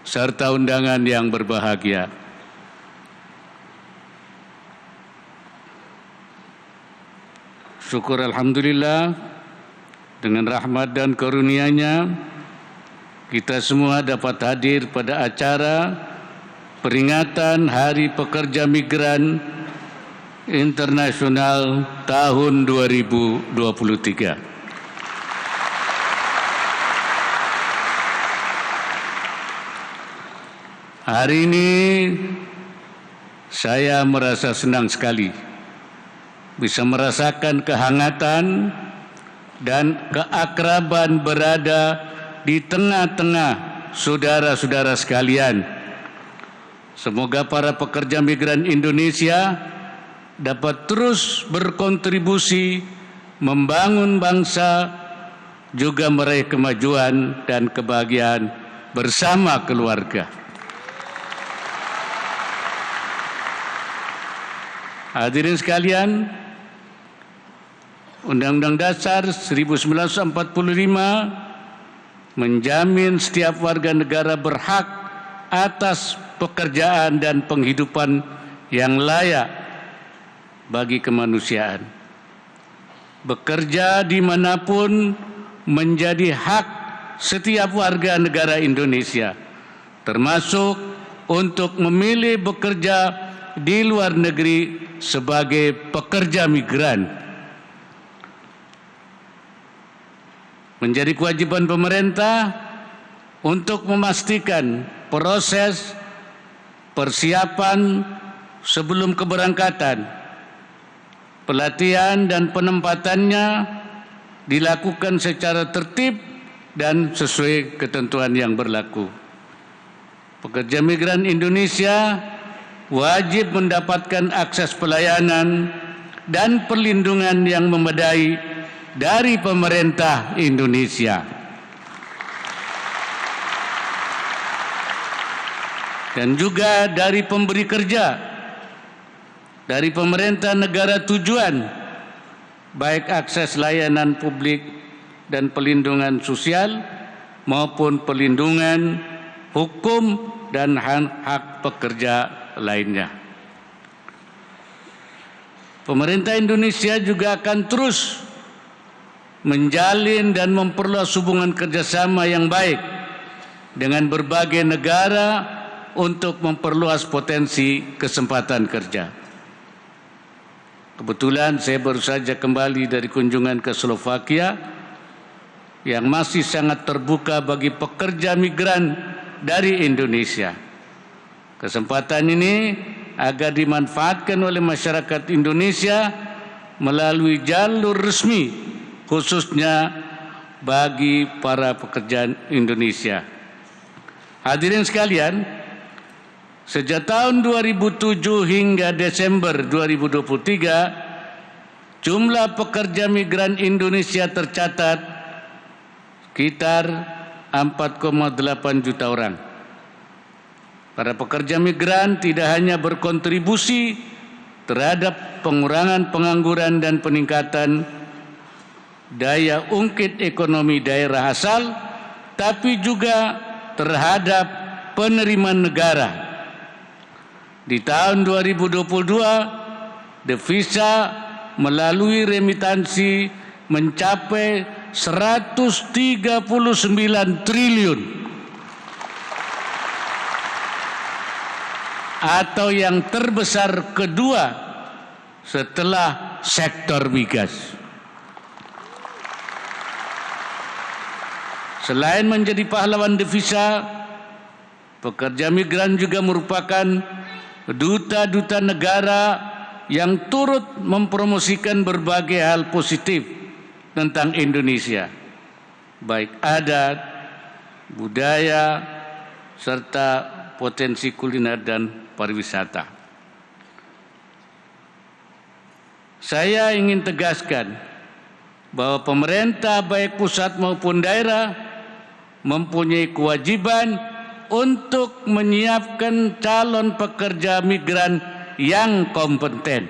serta undangan yang berbahagia. Syukur alhamdulillah, dengan rahmat dan karunia-Nya kita semua dapat hadir pada acara peringatan Hari Pekerja Migran Internasional tahun 2023. Hari ini saya merasa senang sekali bisa merasakan kehangatan dan keakraban berada di tengah-tengah saudara-saudara sekalian. Semoga para pekerja migran Indonesia dapat terus berkontribusi membangun bangsa, juga meraih kemajuan dan kebahagiaan bersama keluarga. Hadirin sekalian, Undang-Undang Dasar 1945 menjamin setiap warga negara berhak atas pekerjaan dan penghidupan yang layak bagi kemanusiaan. Bekerja dimanapun menjadi hak setiap warga negara Indonesia, termasuk untuk memilih bekerja di luar negeri sebagai pekerja migran. Menjadi kewajiban pemerintah untuk memastikan proses persiapan sebelum keberangkatan, pelatihan dan penempatannya dilakukan secara tertib dan sesuai ketentuan yang berlaku. Pekerja migran Indonesia wajib mendapatkan akses pelayanan dan perlindungan yang memadai dari pemerintah Indonesia. Dan juga dari pemberi kerja, dari pemerintah negara tujuan, baik akses layanan publik dan perlindungan sosial maupun perlindungan hukum dan hak pekerja lainnya. Pemerintah Indonesia juga akan terus menjalin dan memperluas hubungan kerjasama yang baik dengan berbagai negara untuk memperluas potensi kesempatan kerja. Kebetulan saya baru saja kembali dari kunjungan ke Slovakia yang masih sangat terbuka bagi pekerja migran dari Indonesia. Kesempatan ini agar dimanfaatkan oleh masyarakat Indonesia melalui jalur resmi, khususnya bagi para pekerja Indonesia. Hadirin sekalian, sejak tahun 2007 hingga Desember 2023, jumlah pekerja migran Indonesia tercatat sekitar 4,8 juta orang. Para pekerja migran tidak hanya berkontribusi terhadap pengurangan pengangguran dan peningkatan daya ungkit ekonomi daerah asal, tapi juga terhadap penerimaan negara. Di tahun 2022, devisa melalui remitansi mencapai 139 triliun atau yang terbesar kedua setelah sektor migas. Selain menjadi pahlawan devisa, pekerja migran juga merupakan duta-duta negara yang turut mempromosikan berbagai hal positif tentang Indonesia, baik adat, budaya, serta potensi kuliner dan pariwisata. Saya ingin tegaskan bahwa pemerintah baik pusat maupun daerah mempunyai kewajiban untuk menyiapkan calon pekerja migran yang kompeten,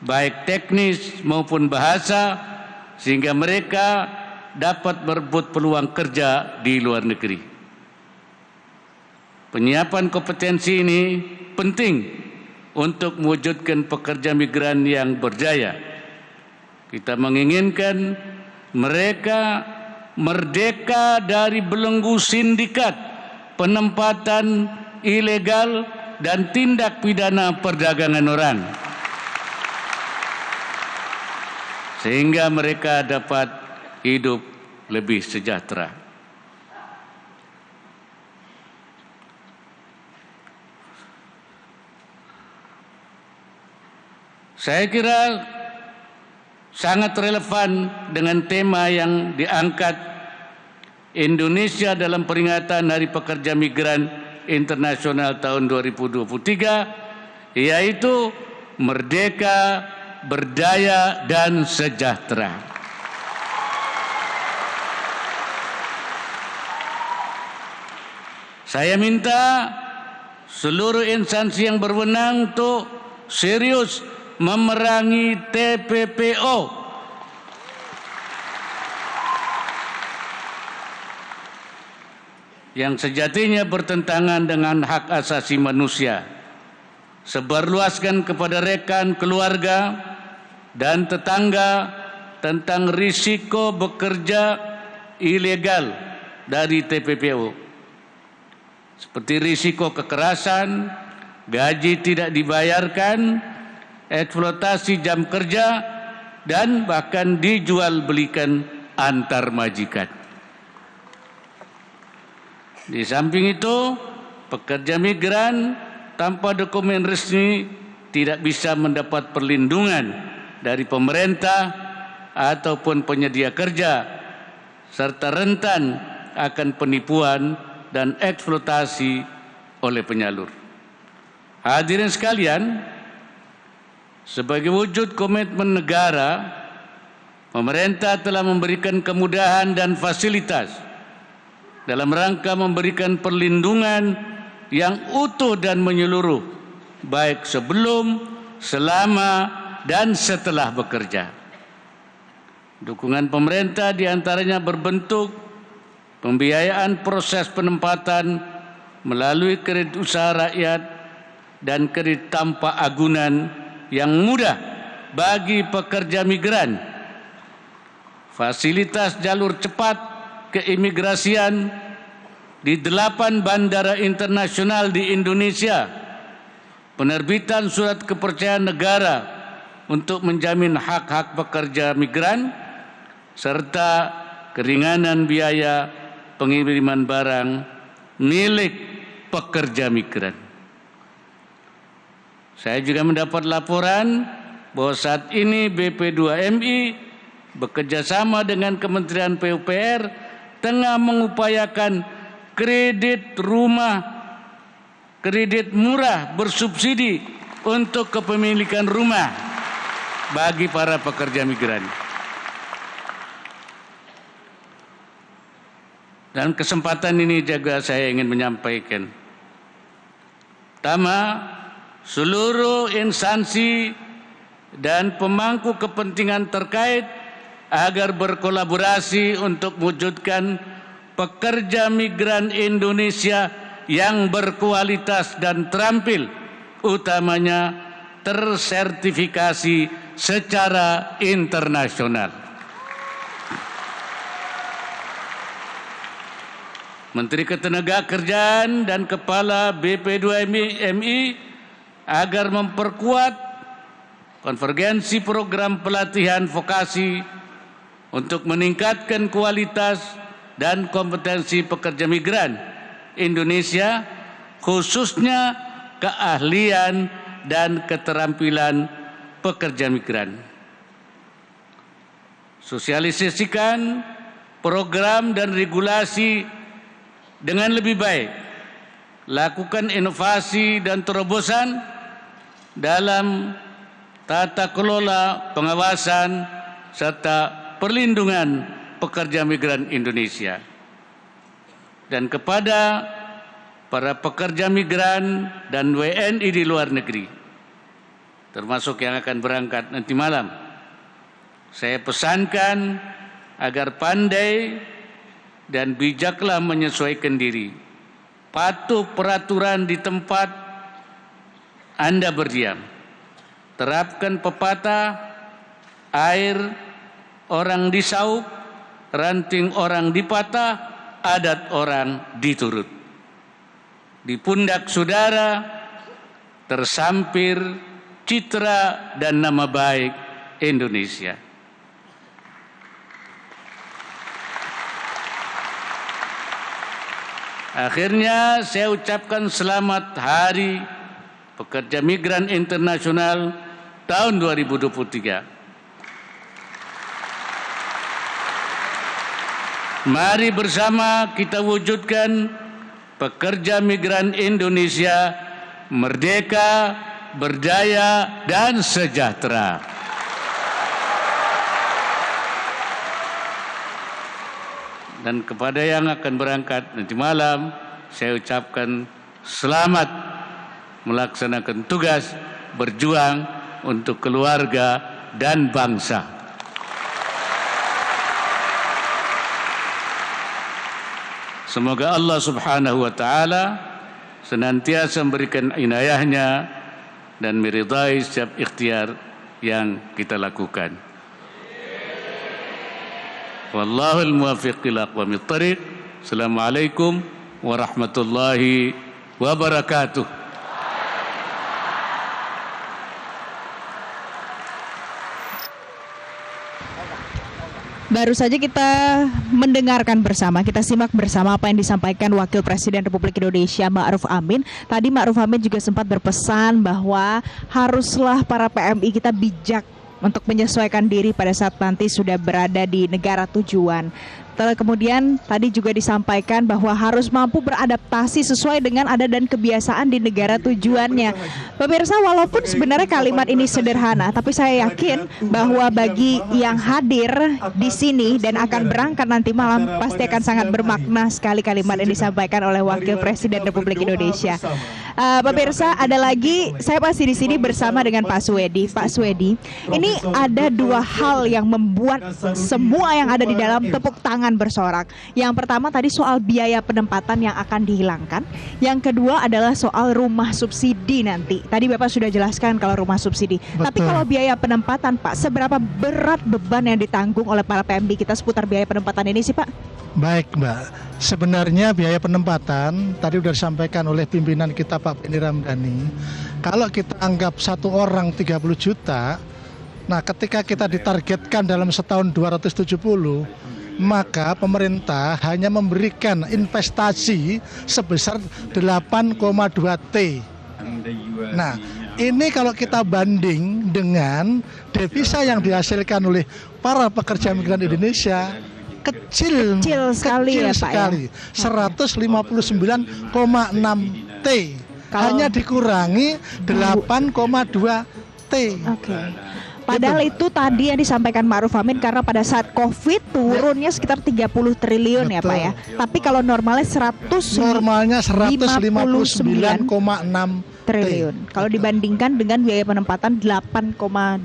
baik teknis maupun bahasa, sehingga mereka dapat merebut peluang kerja di luar negeri. Penyiapan kompetensi ini penting untuk mewujudkan pekerja migran yang berjaya. Kita menginginkan mereka merdeka dari belenggu sindikat, penempatan ilegal, dan tindak pidana perdagangan orang, sehingga mereka dapat hidup lebih sejahtera. Saya kira sangat relevan dengan tema yang diangkat Indonesia dalam peringatan Hari Pekerja Migran Internasional tahun 2023, yaitu merdeka, berdaya, dan sejahtera. Saya minta seluruh instansi yang berwenang untuk serius memerangi TPPO. Yang sejatinya bertentangan dengan hak asasi manusia. Sebarluaskan kepada rekan, keluarga, dan tetangga tentang risiko bekerja ilegal dari TPPO. Seperti risiko kekerasan, gaji tidak dibayarkan, eksploitasi jam kerja, dan bahkan dijual belikan antar majikan. Di samping itu, pekerja migran tanpa dokumen resmi tidak bisa mendapat perlindungan dari pemerintah ataupun penyedia kerja, serta rentan akan penipuan dan eksploitasi oleh penyalur. Hadirin sekalian, sebagai wujud komitmen negara, pemerintah telah memberikan kemudahan dan fasilitas dalam rangka memberikan perlindungan yang utuh dan menyeluruh, baik sebelum, selama, dan setelah bekerja. Dukungan pemerintah diantaranya berbentuk pembiayaan proses penempatan melalui kredit usaha rakyat dan kredit tanpa agunan yang mudah bagi pekerja migran, fasilitas jalur cepat keimigrasian di 8 bandara internasional di Indonesia, penerbitan surat kepercayaan negara untuk menjamin hak-hak pekerja migran, serta keringanan biaya pengiriman barang milik pekerja migran. Saya juga mendapat laporan bahwa saat ini BP2MI bekerjasama dengan Kementerian PUPR tengah mengupayakan kredit murah bersubsidi untuk kepemilikan rumah bagi para pekerja migran. Dan kesempatan ini juga saya ingin menyampaikan, pertama, seluruh instansi dan pemangku kepentingan terkait agar berkolaborasi untuk mewujudkan pekerja migran Indonesia yang berkualitas dan terampil, utamanya tersertifikasi secara internasional. Menteri Ketenagakerjaan dan Kepala BP2MI agar memperkuat konvergensi program pelatihan vokasi untuk meningkatkan kualitas dan kompetensi pekerja migran Indonesia, khususnya keahlian dan keterampilan pekerja migran. Sosialisasikan program dan regulasi dengan lebih baik. Lakukan inovasi dan terobosan dalam tata kelola, pengawasan, serta perlindungan pekerja migran Indonesia. Dan kepada para pekerja migran dan WNI di luar negeri, termasuk yang akan berangkat nanti malam, saya pesankan agar pandai dan bijaklah menyesuaikan diri. Patuh peraturan di tempat Anda berdiam. Terapkan pepatah, air orang disauk, ranting orang dipatah, adat orang diturut. Di pundak saudara tersampir citra dan nama baik Indonesia. Akhirnya saya ucapkan selamat Hari Pekerja Migran Internasional tahun 2023. Mari bersama kita wujudkan pekerja migran Indonesia merdeka, berdaya, dan sejahtera. Dan kepada yang akan berangkat nanti malam, saya ucapkan selamat melaksanakan tugas berjuang untuk keluarga dan bangsa. Semoga Allah Subhanahu wa Ta'ala senantiasa memberikan inayahnya dan meridai setiap ikhtiar yang kita lakukan. Wallahul muwaffiq ila aqwamit thariq. Assalamualaikum warahmatullahi wabarakatuh. Baru saja kita mendengarkan bersama, kita simak bersama apa yang disampaikan Wakil Presiden Republik Indonesia Ma'ruf Amin. Tadi Ma'ruf Amin juga sempat berpesan bahwa haruslah para PMI kita bijak untuk menyesuaikan diri pada saat nanti sudah berada di negara tujuan. Kemudian tadi juga disampaikan bahwa harus mampu beradaptasi sesuai dengan adat dan kebiasaan di negara tujuannya. Pemirsa, walaupun sebenarnya kalimat ini sederhana, tapi saya yakin bahwa bagi yang hadir di sini dan akan berangkat nanti malam pasti akan sangat bermakna sekali kalimat yang disampaikan oleh Wakil Presiden Republik Indonesia. Pemirsa, ada lagi, saya masih di sini bersama dengan Pak Swedi. Pak Swedi, ini ada dua hal yang membuat semua yang ada di dalam tepuk tangan bersorak. Yang pertama tadi soal biaya penempatan yang akan dihilangkan. Yang kedua adalah soal rumah subsidi nanti. Tadi Bapak sudah jelaskan kalau rumah subsidi. Betul. Tapi kalau biaya penempatan Pak, seberapa berat beban yang ditanggung oleh para PMI kita seputar biaya penempatan ini sih Pak? Baik Mbak, sebenarnya biaya penempatan tadi sudah disampaikan oleh pimpinan kita Pak Benny Ramdhani. Kalau kita anggap satu orang 30 juta, nah ketika kita ditargetkan dalam setahun 270, maka pemerintah hanya memberikan investasi sebesar 8,2 T. Nah, ini kalau kita banding dengan devisa yang dihasilkan oleh para pekerja migran Indonesia, kecil sekali ya Pak sekali, ya? 159,6 T. Hanya dikurangi 8,2 T. Oke. Padahal itu tadi yang disampaikan Ma'ruf Amin karena pada saat Covid turunnya sekitar 30 triliun ya Pak ya. Tapi kalau normalnya 159,6 triliun. Kalau dibandingkan dengan biaya penempatan 8,2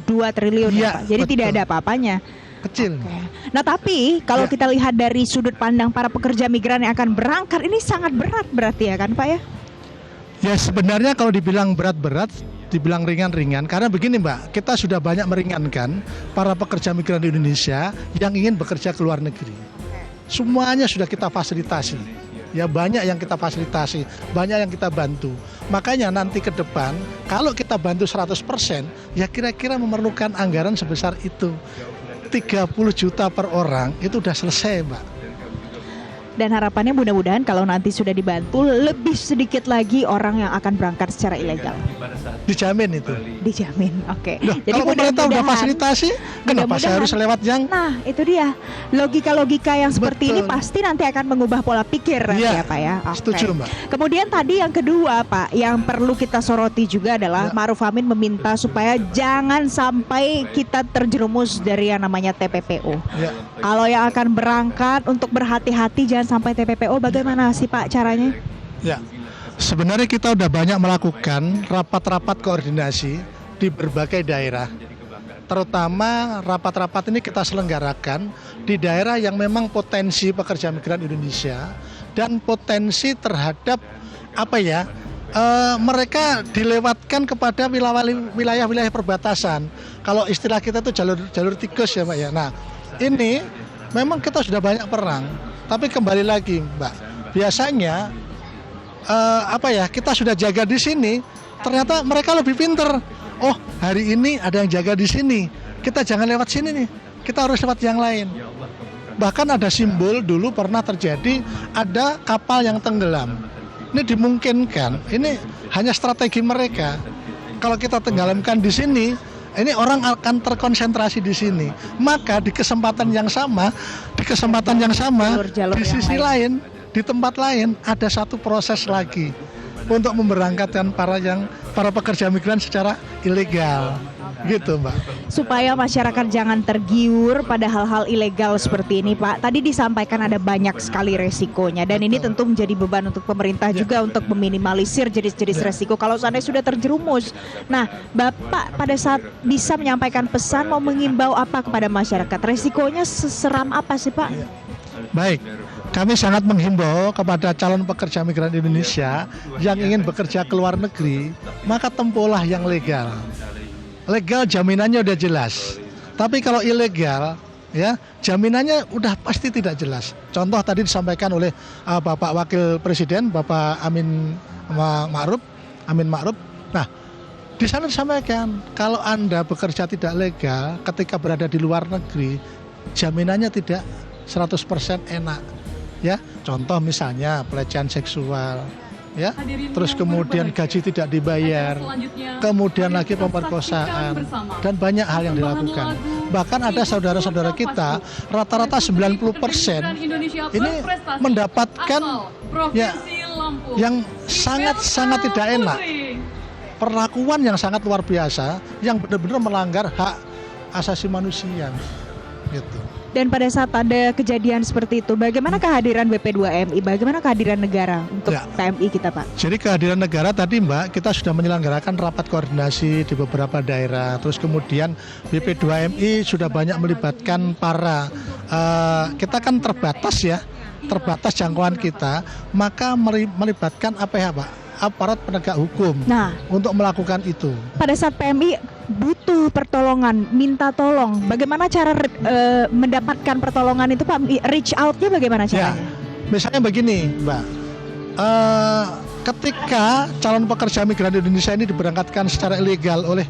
triliun ya Pak. Jadi betul. tidak ada apa-apanya. Kecil. Oke. Nah tapi kalau kita lihat dari sudut pandang para pekerja migran yang akan berangkat, ini sangat berat berarti ya kan Pak ya? Ya sebenarnya kalau dibilang berat-berat, dibilang ringan-ringan, karena begini Mbak, kita sudah banyak meringankan para pekerja migran di Indonesia yang ingin bekerja ke luar negeri. Semuanya sudah kita fasilitasi, ya banyak yang kita fasilitasi, banyak yang kita bantu. Makanya nanti ke depan kalau kita bantu 100%, ya kira-kira memerlukan anggaran sebesar itu. 30 juta per orang itu udah selesai, Mbak. Dan harapannya mudah-mudahan kalau nanti sudah dibantu lebih sedikit lagi orang yang akan berangkat secara ilegal. Dijamin itu. Dijamin, oke. Loh, kalau pemerintah udah mudah-mudahan- fasilitasi, kenapa saya harus lewat yang Nah, itu dia. Logika-logika yang seperti ini Betul. pasti nanti akan mengubah pola pikir nanti Iya, ya Pak ya. Oke. setuju, Mbak. Kemudian tadi yang kedua Pak, yang perlu kita soroti juga adalah Ya. Ma'ruf Amin meminta supaya jangan sampai kita terjerumus dari yang namanya TPPO. ya, Kalau yang akan berangkat untuk berhati-hati jangan sampai TPPO, bagaimana sih Pak caranya? ya. Sebenarnya kita udah banyak melakukan rapat-rapat koordinasi di berbagai daerah. Terutama rapat-rapat ini kita selenggarakan di daerah yang memang potensi pekerja migran Indonesia dan potensi terhadap mereka dilewatkan kepada wilayah-wilayah perbatasan. Kalau istilah kita itu jalur tikus ya Mbak ya. Nah ini memang kita sudah banyak perang, tapi kembali lagi Mbak, biasanya kita sudah jaga di sini, ternyata mereka lebih pinter. Oh, hari ini ada yang jaga di sini. Kita jangan lewat sini nih. Kita harus lewat yang lain. Bahkan ada simbol dulu pernah terjadi ada kapal yang tenggelam. Ini dimungkinkan. Ini hanya strategi mereka. Kalau kita tenggelamkan di sini, ini orang akan terkonsentrasi di sini. Maka di kesempatan yang sama, Jalur-jalur di yang sisi lain, di tempat lain ada satu proses lagi untuk memberangkatkan para pekerja migran secara ilegal, gitu Mbak. Supaya masyarakat jangan tergiur pada hal-hal ilegal seperti ini Pak. Tadi disampaikan ada banyak sekali resikonya dan ini tentu menjadi beban untuk pemerintah juga untuk meminimalisir jenis-jenis resiko kalau seandainya sudah terjerumus. Nah, Bapak pada saat bisa menyampaikan pesan mau mengimbau apa kepada masyarakat? Resikonya seseram apa sih Pak? Baik, kami sangat menghimbau kepada calon pekerja migran Indonesia yang ingin bekerja ke luar negeri, maka tempuhlah yang legal. Legal jaminannya udah jelas. Tapi kalau ilegal, ya jaminannya udah pasti tidak jelas. Contoh tadi disampaikan oleh Bapak Wakil Presiden, Bapak Amin Ma'ruf. Nah, di sana disampaikan kalau Anda bekerja tidak legal ketika berada di luar negeri, jaminannya tidak 100% enak. Ya, contoh misalnya pelecehan seksual, ya, terus kemudian gaji tidak dibayar, kemudian lagi pemerkosaan dan banyak hal yang dilakukan. Bahkan ada saudara-saudara kita rata-rata 90% ini mendapatkan ya yang sangat tidak enak, perlakuan yang sangat luar biasa yang benar-benar melanggar hak asasi manusia, gitu. Dan pada saat ada kejadian seperti itu, bagaimana kehadiran BP2MI, bagaimana kehadiran negara untuk Ya. PMI kita Pak? Jadi kehadiran negara tadi Mbak, kita sudah menyelenggarakan rapat koordinasi di beberapa daerah. Terus kemudian BP2MI sudah banyak melibatkan kita kan terbatas ya, terbatas jangkauan kita, maka melibatkan Pak? Aparat penegak hukum untuk melakukan itu. Pada saat PMI butuh pertolongan, minta tolong, bagaimana cara mendapatkan pertolongan itu Pak? Reach out-nya bagaimana Ya, caranya? misalnya begini Mbak, ketika calon pekerja migran Indonesia ini diberangkatkan secara ilegal oleh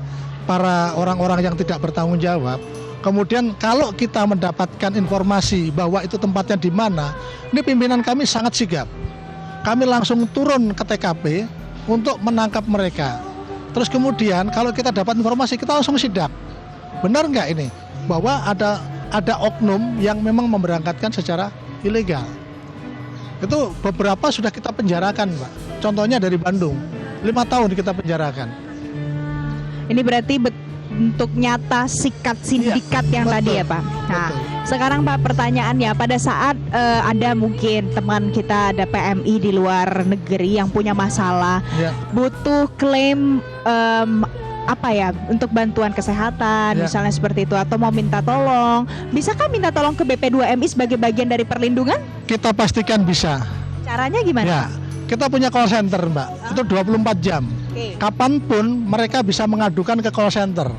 para orang-orang yang tidak bertanggung jawab, kemudian kalau kita mendapatkan informasi bahwa itu tempatnya di mana, ini pimpinan kami sangat sigap. Kami langsung turun ke TKP untuk menangkap mereka. Terus kemudian kalau kita dapat informasi, kita langsung sidak. Benar nggak ini bahwa ada oknum yang memang memberangkatkan secara ilegal? Itu beberapa sudah kita penjarakan, Pak. Contohnya dari Bandung, 5 tahun kita penjarakan. Ini berarti bentuk nyata sikat sindikat yang betul, tadi ya Pak. Nah, betul. sekarang Pak pertanyaannya, pada saat ada mungkin teman kita ada PMI di luar negeri yang punya masalah, Ya. butuh klaim untuk bantuan kesehatan, Ya. misalnya seperti itu, atau mau minta tolong, bisakah minta tolong ke BP2MI sebagai bagian dari perlindungan? Kita pastikan bisa. Caranya gimana? Ya, kita punya call center, Mbak. Itu 24 jam. Oke. Kapanpun mereka bisa mengadukan ke call center.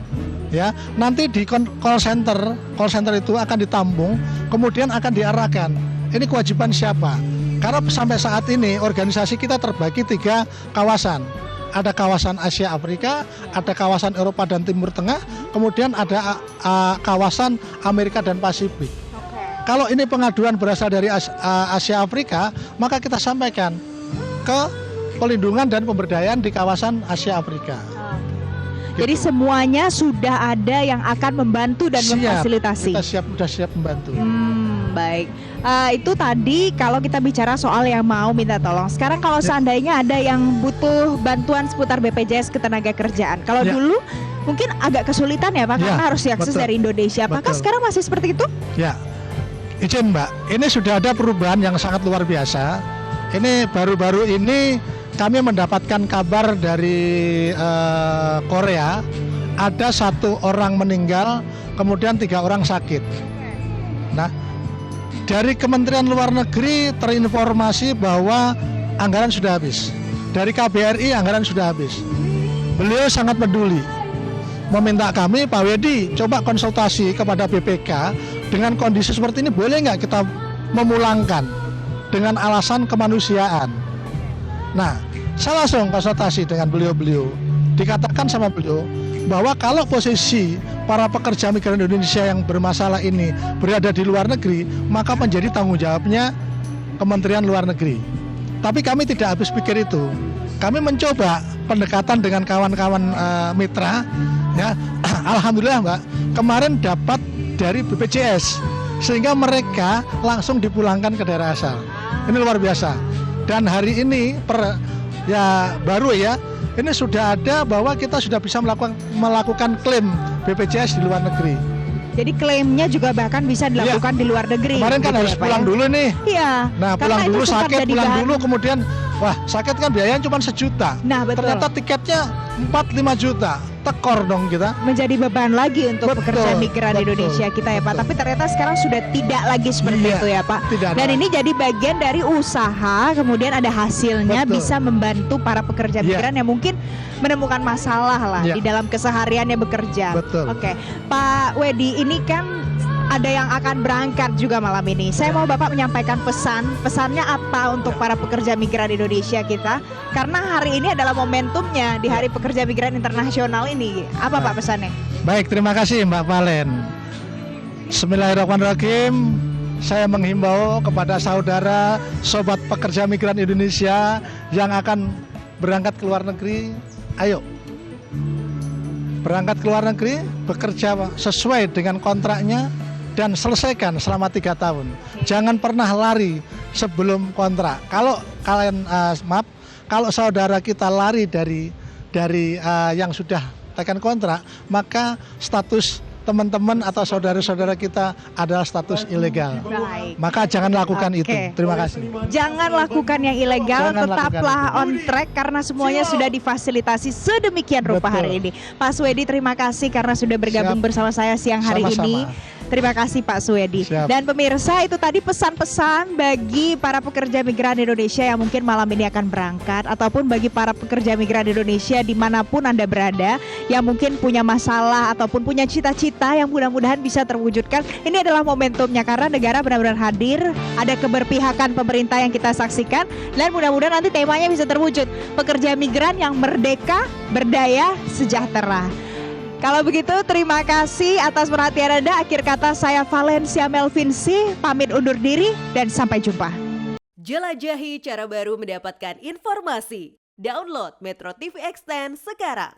Ya, nanti di call center itu akan ditampung, kemudian akan diarahkan. Ini kewajiban siapa? Karena sampai saat ini organisasi kita terbagi 3 kawasan. Ada kawasan Asia Afrika, ada kawasan Eropa dan Timur Tengah, kemudian ada kawasan Amerika dan Pasifik. Kalau ini pengaduan berasal dari Asia Afrika, maka kita sampaikan ke pelindungan dan pemberdayaan di kawasan Asia Afrika. Jadi semuanya sudah ada yang akan membantu dan memfasilitasi. Kita sudah siap membantu. Baik. Itu tadi kalau kita bicara soal yang mau minta tolong. Sekarang kalau seandainya ada yang butuh bantuan seputar BPJS Ketenagakerjaan. Kalau dulu mungkin agak kesulitan ya Pak, karena harus diakses dari Indonesia. Apakah sekarang masih seperti itu? Ya, izin Mbak. Ini sudah ada perubahan yang sangat luar biasa. Ini baru-baru ini kami mendapatkan kabar dari Korea, ada 1 orang meninggal, kemudian 3 orang sakit. Nah, dari Kementerian Luar Negeri terinformasi bahwa anggaran sudah habis. Dari KBRI anggaran sudah habis. Beliau sangat peduli, meminta kami, Pak Wedi, coba konsultasi kepada BPK dengan kondisi seperti ini, boleh nggak kita memulangkan dengan alasan kemanusiaan. Nah, saya langsung konsultasi dengan beliau-beliau. Dikatakan sama beliau bahwa kalau posisi para pekerja migran Indonesia yang bermasalah ini berada di luar negeri, maka menjadi tanggung jawabnya Kementerian Luar Negeri. Tapi kami tidak habis pikir itu. Kami mencoba pendekatan dengan kawan-kawan mitra. Ya, alhamdulillah Mbak, kemarin dapat dari BPJS sehingga mereka langsung dipulangkan ke daerah asal. Ini luar biasa. Dan hari ini baru ya, ini sudah ada bahwa kita sudah bisa melakukan klaim BPJS di luar negeri. Jadi klaimnya juga bahkan bisa dilakukan di luar negeri. Kemarin kan harus pulang dulu nih. Iya. Nah, pulang dulu sakit, pulang dulu kemudian wah, sakit kan biayanya cuma 1 juta. Nah, betul. Ternyata tiketnya 4-5 juta. Tekor dong kita. Menjadi beban lagi untuk pekerja migran Indonesia kita ya Pak. Tapi ternyata sekarang sudah tidak lagi seperti itu ya Pak. Dan ini jadi bagian dari usaha, kemudian ada hasilnya, bisa membantu para pekerja migran yang mungkin menemukan masalah lah di dalam kesehariannya bekerja. Oke, Pak Wedi, ini kan ada yang akan berangkat juga malam ini. Saya mau Bapak menyampaikan pesannya apa untuk para pekerja migran Indonesia kita? Karena hari ini adalah momentumnya di Hari Pekerja Migran Internasional ini. Apa Pak pesannya? Baik, terima kasih Mbak Valen. Bismillahirrahmanirrahim. Saya menghimbau kepada saudara, sobat pekerja migran Indonesia yang akan berangkat ke luar negeri, ayo berangkat ke luar negeri, bekerja sesuai dengan kontraknya, dan selesaikan selama 3 tahun. Jangan pernah lari sebelum kontrak. Kalau kalian kalau saudara kita lari dari yang sudah tekan kontrak, maka status teman-teman atau saudara-saudara kita adalah status ilegal. Baik. Maka jangan lakukan itu. Terima kasih. Jangan lakukan yang ilegal, tetaplah on track karena semuanya sudah difasilitasi sedemikian rupa hari ini. Pak Swedi, terima kasih karena sudah bergabung bersama saya siang hari ini. Terima kasih Pak Swedi. Dan pemirsa, itu tadi pesan-pesan bagi para pekerja migran Indonesia yang mungkin malam ini akan berangkat, ataupun bagi para pekerja migran Indonesia dimanapun Anda berada yang mungkin punya masalah ataupun punya cita-cita yang mudah-mudahan bisa terwujudkan. Ini adalah momentumnya karena negara benar-benar hadir, ada keberpihakan pemerintah yang kita saksikan, dan mudah-mudahan nanti temanya bisa terwujud. Pekerja migran yang merdeka, berdaya, sejahtera. Kalau begitu, terima kasih atas perhatian Anda. Akhir kata, saya Valencia Melvinsi, pamit undur diri dan sampai jumpa. Jelajahi cara baru mendapatkan informasi. Download Metro TV Extend sekarang.